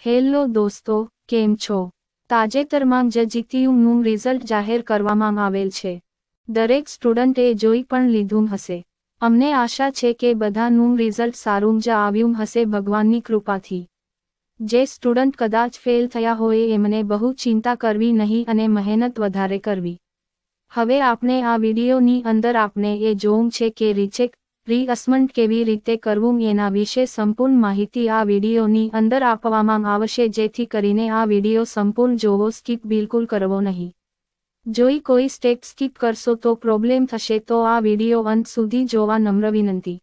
Hello દોસ્તો, કેમ છો? તાજેતરમાં જ જીટીયુનું રિઝલ્ટ જાહેર કરવામાં આવેલ છે. દરેક સ્ટુડન્ટે જોઈ પણ લીધું હશે. અમને આશા છે કે બધાનું રિઝલ્ટ સારું જ આવ્યું હશે ભગવાનની કૃપાથી. જે સ્ટુડન્ટ કદાચ ફેલ થયા હોય એમને બહુ ચિંતા કરવી નહીં અને મહેનત વધારે કરવી. હવે આપણે આ વિડીયોની અંદર આપણે એ જોવું છે કે રીઅસમેન્ટ કેવી રીતે કરવું એના વિશે સંપૂર્ણ માહિતી આ વિડીયોની અંદર આપવામાં આવશે, જેથી કરીને આ વિડીયો સંપૂર્ણ જોવો, સ્કીપ બિલકુલ કરવો નહીં. જોઈ કોઈ સ્ટેપ સ્કીપ કરશો તો પ્રોબ્લેમ થશે, તો આ વિડીયો અંત સુધી જોવા નમ્ર વિનંતી.